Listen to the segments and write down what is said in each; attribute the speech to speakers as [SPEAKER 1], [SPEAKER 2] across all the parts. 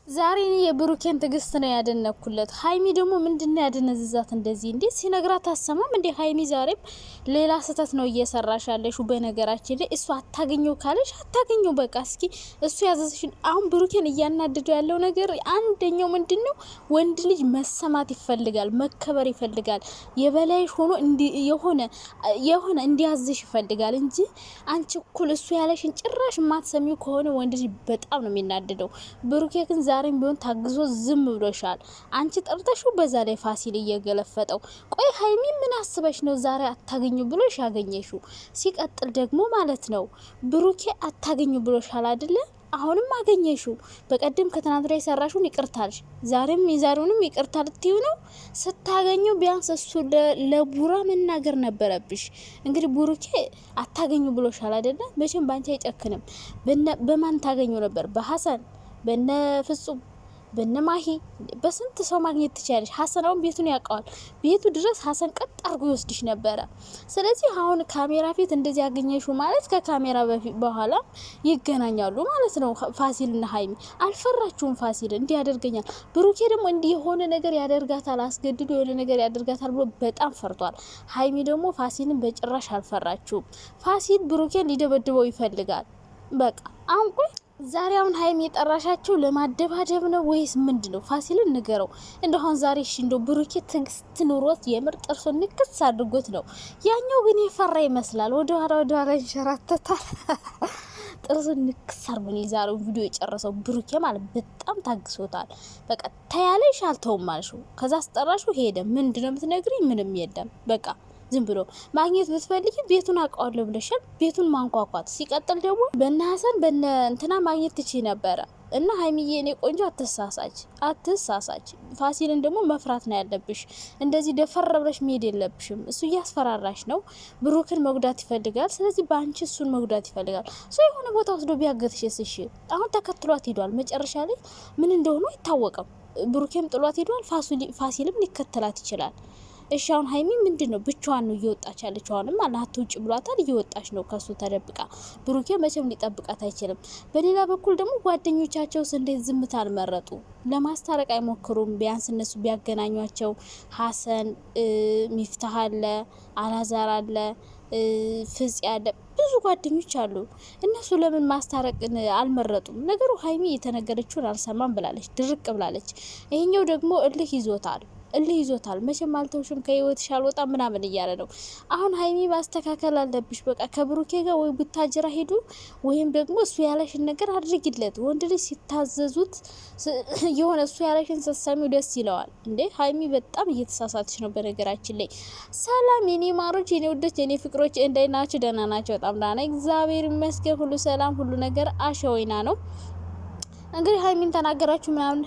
[SPEAKER 1] ዛሬ እኔ የብሩኬን ትግስት ነው ያደነኩለት። ሀይሚ ደግሞ ምንድነው ያደነዝዛት እንደዚህ? እንዴ ሲነግራት አሰማም እንዴ? ሀይሚ ዛሬም ሌላ ስህተት ነው እየሰራሽ ያለሽው። በነገራችን ላይ እሱ አታገኘው ካለሽ አታገኘው በቃ። እስኪ እሱ ያዘዝሽን። አሁን ብሩኬን እያናደደው ያለው ነገር አንደኛው ምንድነው? ወንድ ልጅ መሰማት ይፈልጋል፣ መከበር ይፈልጋል፣ የበላይ ሆኖ የሆነ እንዲያዝሽ ይፈልጋል እንጂ አንቺ እኩል እሱ ያለሽን ጭራሽ ማትሰሚው ከሆነ ወንድ ልጅ በጣም ነው የሚናደደው። ብሩኬ ግን ዛሬም ቢሆን ታግዞ ዝም ብሎሻል። አንቺ ጠርተሹ በዛ ላይ ፋሲል እየገለፈጠው። ቆይ ሀይሚ ምን አስበሽ ነው ዛሬ አታገኙ ብሎሽ ያገኘሹ? ሲቀጥል ደግሞ ማለት ነው ብሩኬ አታገኙ ብሎሻል አይደለ? አሁንም አገኘሹ። በቀደም ከትናንት ላይ ሰራሹን ይቅርታልሽ፣ ዛሬም የዛሬውንም ይቅርታ ልትዩ ነው። ስታገኙ ቢያንስ እሱ ለቡራ መናገር ነበረብሽ። እንግዲህ ብሩኬ አታገኙ ብሎሻል አይደለ? መቼም ባንቺ አይጨክንም። በማን ታገኙ ነበር? በሀሰን፣ በነ ፍጹም፣ በነ ማሂ፣ በስንት ሰው ማግኘት ትችላለሽ። ሀሰናውን ቤቱን ያውቀዋል። ቤቱ ድረስ ሀሰን ቀጥ አርጎ ይወስድሽ ነበረ። ስለዚህ አሁን ካሜራ ፊት እንደዚህ ያገኘሹ ማለት ከካሜራ በኋላ ይገናኛሉ ማለት ነው። ፋሲልና ሀይሚ አልፈራችሁም? ፋሲል እንዲህ ያደርገኛል፣ ብሩኬ ደግሞ እንዲህ የሆነ ነገር ያደርጋታል፣ አስገድዶ የሆነ ነገር ያደርጋታል ብሎ በጣም ፈርቷል። ሀይሚ ደግሞ ፋሲልን በጭራሽ አልፈራችሁም። ፋሲል ብሩኬን ሊደበድበው ይፈልጋል። በቃ አንቆ ዛሬ አሁን ሀይሚ የጠራሻቸው ለማደባደብ ነው ወይስ ምንድነው? ፋሲልን ንገረው እንደሆን ዛሬ እሺ እንደው ብሩኬ ትግስት ኑሮት የምር ጥርሱን ንክስ አድርጎት ነው። ያኛው ግን የፈራ ይመስላል፣ ወደ ኋላ ይንሸራተታል። ጥርሱን ንክስ አርጎ ዛሬው ቪዲዮ የጨረሰው ብሩኬ ማለት በጣም ታግሶታል። በቃ ተያለሽ አልተውም ማለሽው። ከዛ አስጠራሹ ሄደ። ምንድነው የምትነግሪኝ? ምንም የለም በቃ ዝም ብሎ ማግኘት ብትፈልጊ ቤቱን አውቀዋለሁ ብለሻል። ቤቱን ማንኳኳት። ሲቀጥል ደግሞ በእነ ሀሰን በእነ እንትና ማግኘት ትችይ ነበረ። እና ሀይሚዬ እኔ ቆንጆ አትሳሳች። ፋሲልን ደግሞ መፍራት ነው ያለብሽ። እንደዚህ ደፈር ብለሽ መሄድ የለብሽም። እሱ እያስፈራራሽ ነው። ብሩክን መጉዳት ይፈልጋል። ስለዚህ በአንቺ እሱን መጉዳት ይፈልጋል። ሰው የሆነ ቦታ ወስዶ ቢያገትሽስ? እሺ አሁን ተከትሏት ሄዷል። መጨረሻ ላይ ምን እንደሆነ አይታወቅም። ብሩኬም ጥሏት ሄዷል። ፋሲልም ሊከተላት ይችላል። እሺ አሁን ሀይሚ ምንድነው ብቻዋን ነው እየወጣች ያለችው? አሁንም አላህ ውጭ ብሏታል፣ እየወጣች ነው ከሱ ተደብቃ። ብሩኬ መቼም ሊጠብቃት አይችልም። በሌላ በኩል ደግሞ ጓደኞቻቸውስ እንዴት ዝምታ አልመረጡ? ለማስታረቅ አይሞክሩም? ቢያንስ እነሱ ቢያገናኟቸው። ሀሰን፣ ሚፍታህ አለ፣ አላዛር አለ፣ ፍጽ ያለ ብዙ ጓደኞች አሉ። እነሱ ለምን ማስታረቅን አልመረጡም? ነገሩ ሀይሚ የተነገረችውን አልሰማም ብላለች፣ ድርቅ ብላለች። ይሄኛው ደግሞ እልህ ይዞታል። መቼም አልተውሽም፣ ከህይወትሽ አልወጣም ምናምን እያለ ነው። አሁን ሀይሚ ማስተካከል አለብሽ። በቃ ከብሩኬ ጋር ወይ ቡታጅራ ሄዱ ወይም ደግሞ እሱ ያለሽን ነገር አድርጊለት። ወንድ ልጅ ሲታዘዙት የሆነ እሱ ያለሽን ስትሰሚው ደስ ይለዋል። እንዴ ሀይሚ በጣም እየተሳሳተች ነው። በነገራችን ላይ ሰላም የኔ ማሮች፣ የኔ ውዶች፣ የኔ ፍቅሮች እንዴት ናችሁ? ደህና ናቸው? በጣም ደህና ነኝ እግዚአብሔር ይመስገን። ሁሉ ሰላም፣ ሁሉ ነገር አሸወይና ነው። እንግዲህ ሀይሚን ተናገራችሁ ምናምን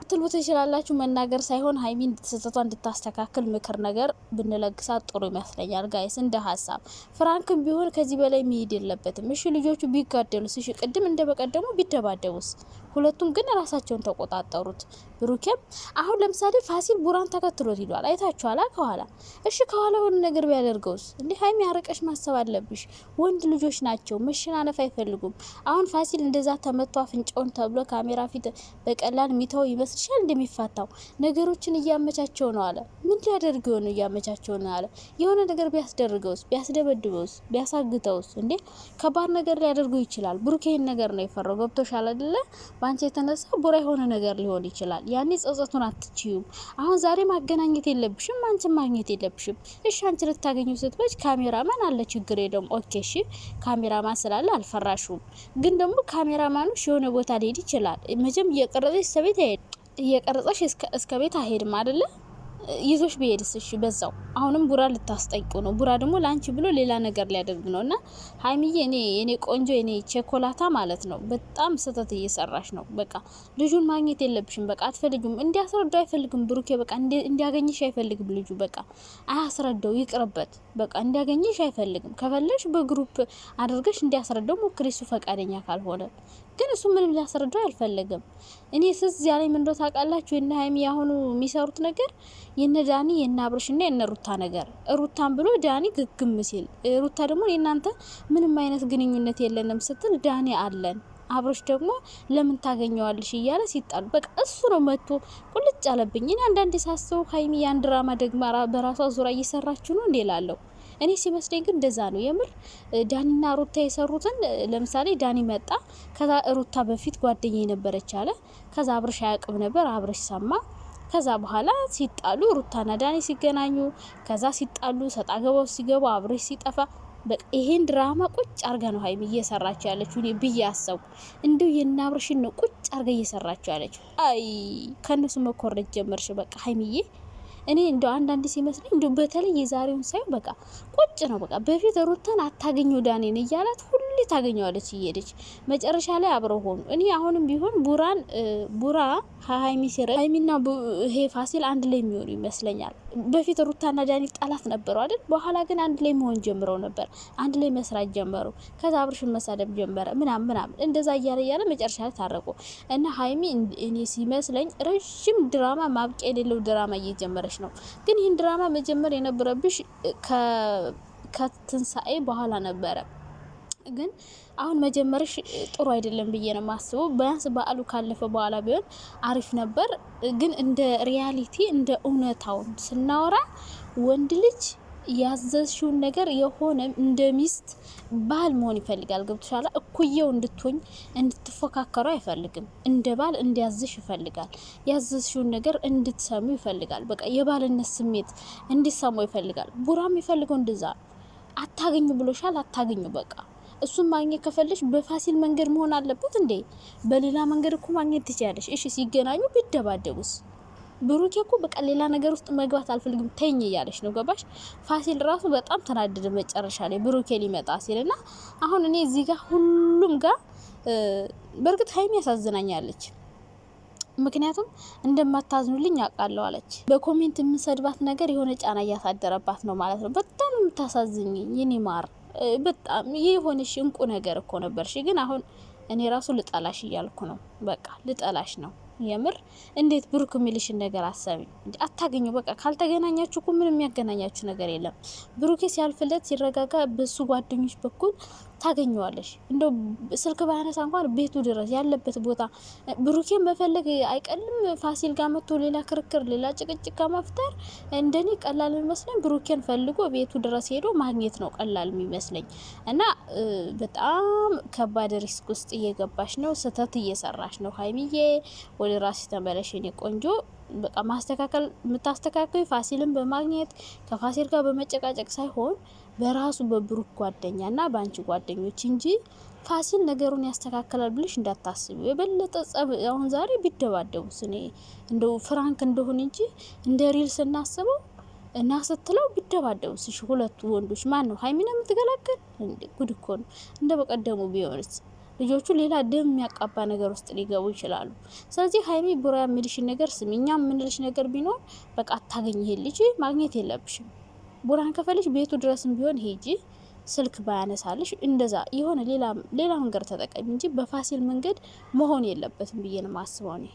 [SPEAKER 1] ትሉ ትችላላችሁ። መናገር ሳይሆን ሀይሚን ስህተቷ እንድታስተካክል ምክር ነገር ብንለግሳት ጥሩ ይመስለኛል። ጋይስ እንደ ሀሳብ ፍራንክም ቢሆን ከዚህ በላይ መሄድ የለበትም። እሺ ልጆቹ ቢጋደሉስ? እሺ ቅድም እንደ በቀደሙ ቢደባደቡስ? ሁለቱም ግን ራሳቸውን ተቆጣጠሩት። ብሩኬም አሁን ለምሳሌ ፋሲል ቡራን ተከትሎት ሂዷል። አይታችኋላ ከኋላ። እሺ ከኋላ የሆነ ነገር ቢያደርገውስ? እንዴ ሀይሚ አርቀሽ ማሰብ አለብሽ። ወንድ ልጆች ናቸው፣ መሸናነፍ አይፈልጉም። አሁን ፋሲል እንደዛ ተመቶ አፍንጫውን ተብሎ ካሜራ ፊት በቀላል ሚተው ይመስልሻል? እንደሚፋታው ነገሮችን እያመቻቸው ነው አለ። ምን ሊያደርገው ነው እያመቻቸው ነው አለ? የሆነ ነገር ቢያስደርገውስ? ቢያስደበድበውስ? ቢያሳግተውስ? እንዴ ከባድ ነገር ሊያደርገው ይችላል። ብሩኬን ነገር ነው የፈራው። ገብቶሻል አይደለ? ባንቺ የተነሳ ቡራ የሆነ ነገር ሊሆን ይችላል። ያኔ ጸጸቱን አትችዩም። አሁን ዛሬ ማገናኘት የለብሽም፣ አንቺ ማግኘት የለብሽም። እሺ አንቺ ልታገኙ ስትበጅ ካሜራማን አለ፣ ችግር የለውም። ኦኬ እሺ ካሜራማን ስላለ አልፈራሹም። ግን ደግሞ ካሜራማኑ የሆነ ቦታ ሊሄድ ይችላል። መቼም እየቀረጸሽ እስከ ቤት አይሄድም አይደለ? ይዞሽ ቢሄድስ? እሺ በዛው አሁንም ቡራ ልታስጠይቁ ነው። ቡራ ደግሞ ላንቺ ብሎ ሌላ ነገር ሊያደርግ ነውና ሀይሚዬ እኔ ቆንጆ እኔ ቸኮላታ ማለት ነው በጣም ስህተት እየሰራሽ ነው። በቃ ልጁን ማግኘት የለብሽም። በቃ አትፈልጊም። እንዲያስረዳው አይፈልግም ብሩኬ። በቃ እንዲያገኝሽ አይፈልግም ልጁ። በቃ አያስረዳው፣ ይቅርበት። በቃ እንዲያገኝሽ አይፈልግም። ከፈለሽ በግሩፕ አድርገሽ እንዲያስረዳው ሞክሪ፣ እሱ ፈቃደኛ ካልሆነ ግን እሱ ምንም ሊያስረዳው አልፈለገም። እኔ ስዝ ያለኝ ምን እንደው ታውቃላችሁ? የነ ሀይሚ ያሁኑ የሚሰሩት ነገር የነ ዳኒ የነ አብርሽና የነ ሩታ ነገር። ሩታን ብሎ ዳኒ ግግም ሲል፣ ሩታ ደግሞ የእናንተ ምንም አይነት ግንኙነት የለንም ስትል ዳኒ አለን አብርሽ ደግሞ ለምን ታገኘዋለሽ እያለ ሲጣሉ በቃ እሱ ነው መጥቶ ቁልጭ አለብኝ። እኔ አንዳንዴ ሳስበው ሀይሚ ያን ድራማ ደግማ በራሷ ዙሪያ እየሰራችሁ ነው እንዴ ላለው እኔ ሲመስለኝ ግን እንደዛ ነው የምር። ዳኒና ሩታ የሰሩትን ለምሳሌ ዳኒ መጣ፣ ከዛ ሩታ በፊት ጓደኛ የነበረች አለ፣ ከዛ አብርሽ አያውቅም ነበር፣ አብርሽ ሰማ። ከዛ በኋላ ሲጣሉ ሩታና ዳኒ ሲገናኙ፣ ከዛ ሲጣሉ ሰጣ ገባው ሲገቡ አብርሽ ሲጠፋ በቃ ይሄን ድራማ ቁጭ አርጋ ነው ሀይሚ እየሰራችሁ ያለችው። እኔ ብዬ አሰብኩ እንደው የናብርሽን ነው ቁጭ አርጋ እየሰራችሁ ያለችው። አይ ከነሱ መኮረጅ ጀመርሽ በቃ ሀይሚዬ። እኔ እንደው አንዳንድ ሲመስለኝ እንደው በተለይ የዛሬውን ሳይሆን በቃ ቁጭ ነው በቃ። በፊት ሩታን አታገኘው ዳኔን እያላት ሁሌ ታገኘዋለች እየሄደች መጨረሻ ላይ አብረው ሆኑ። እኔ አሁንም ቢሆን ቡራ ሀይሚ ሲረ ሀይሚና ይሄ ፋሲል አንድ ላይ የሚሆኑ ይመስለኛል። በፊት ሩታና ዳኒ ጠላት ነበሩ አይደል? በኋላ ግን አንድ ላይ መሆን ጀምረው ነበር፣ አንድ ላይ መስራት ጀመሩ። ከዛ አብርሽን መሳደብ ጀመረ ምናምን እንደዛ እያለ መጨረሻ ላይ ታረቁ እና ሀይሚ እኔ ሲመስለኝ ረጅም ድራማ ማብቂያ የሌለው ድራማ እየጀመረች ነው። ግን ይህን ድራማ መጀመር የነበረብሽ ከትንሳኤ በኋላ ነበረ። ግን አሁን መጀመርሽ ጥሩ አይደለም ብዬ ነው ማስበው። ቢያንስ በዓሉ ካለፈ በኋላ ቢሆን አሪፍ ነበር። ግን እንደ ሪያሊቲ እንደ እውነታው ስናወራ ወንድ ልጅ ያዘዝሽውን ነገር የሆነ እንደ ሚስት ባል መሆን ይፈልጋል። ገብቶሻል? እኩየው እንድትሆኝ እንድትፎካከሩ አይፈልግም። እንደ ባል እንዲያዝሽ ይፈልጋል። ያዘዝሽውን ነገር እንድትሰሙ ይፈልጋል። በቃ የባልነት ስሜት እንዲሰሙ ይፈልጋል። ቡራም ይፈልገው እንደዛ። አታገኙ ብሎሻል፣ አታገኙ በቃ። እሱን ማግኘት ከፈለሽ በፋሲል መንገድ መሆን አለበት እንዴ? በሌላ መንገድ እኮ ማግኘት ትችያለሽ። እሺ ሲገናኙ ቢደባደቡስ? ብሩኬ እኮ በቃ ሌላ ነገር ውስጥ መግባት አልፈልግም ተኝ እያለች ነው። ገባሽ? ፋሲል ራሱ በጣም ተናደደ መጨረሻ ላይ ብሩኬ ሊመጣ ሲልና አሁን እኔ እዚህ ጋር ሁሉም ጋር በእርግጥ ሀይሚ ያሳዝናኛለች። ምክንያቱም እንደማታዝኑልኝ አውቃለሁ አለች። በኮሜንት የምንሰድባት ነገር የሆነ ጫና እያሳደረባት ነው ማለት ነው። በጣም የምታሳዝኝ የኔ ማር፣ በጣም የሆነሽ እንቁ ነገር እኮ ነበርሽ። ግን አሁን እኔ ራሱ ልጠላሽ እያልኩ ነው። በቃ ልጠላሽ ነው የምር። እንዴት ብሩክ የሚልሽን ነገር አሰቢ እንዴ? አታገኙ በቃ። ካልተገናኛችሁ እኮ ምንም የሚያገናኛችሁ ነገር የለም። ብሩኬ ሲያልፍለት ሲረጋጋ በሱ ጓደኞች በኩል ታገኘዋለሽ። እንደው ስልክ ባያነሳ እንኳን ቤቱ ድረስ ያለበት ቦታ ብሩኬን መፈለግ አይቀልም። ፋሲል ጋር መጥቶ ሌላ ክርክር ሌላ ጭቅጭቅ ከመፍጠር እንደኔ ቀላል የሚመስለኝ ብሩኬን ፈልጎ ቤቱ ድረስ ሄዶ ማግኘት ነው ቀላል የሚመስለኝ። እና በጣም ከባድ ሪስክ ውስጥ እየገባሽ ነው። ስህተት እየሰራሽ ነው ሀይሚዬ። ወደ ራስሽ ተመለሽ የኔ ቆንጆ። በቃ ማስተካከል የምታስተካከል ፋሲልን በማግኘት ከፋሲል ጋር በመጨቃጨቅ ሳይሆን በራሱ በብሩክ ጓደኛና በአንቺ ጓደኞች እንጂ ፋሲል ነገሩን ያስተካክላል ብለሽ እንዳታስቡ። የበለጠ ጸብ አሁን ዛሬ ቢደባደቡስ እኔ እንደው ፍራንክ እንደሆነ እንጂ እንደ ሪል ስናስበው እና ስትለው ቢደባደቡስ? እሺ ሁለቱ ወንዶች ማን ነው ሀይሚና የምትገላገል እንዴ? ጉድ እኮ ነው። እንደ በቀደሙ ቢሆንስ ልጆቹ ሌላ ደም የሚያቃባ ነገር ውስጥ ሊገቡ ይችላሉ። ስለዚህ ሀይሚ ቡራ የሚልሽን ነገር ስሚ። እኛ የምንልሽ ነገር ቢኖር በቃ አታገኝ፣ ይሄ ልጅ ማግኘት የለብሽም። ቡራን ከፈልሽ ቤቱ ድረስም ቢሆን ሄጂ፣ ስልክ ባያነሳልሽ እንደዛ የሆነ ሌላ መንገድ ተጠቀሚ እንጂ በፋሲል መንገድ መሆን የለበትም ብዬ ነው ማስበው እኔ።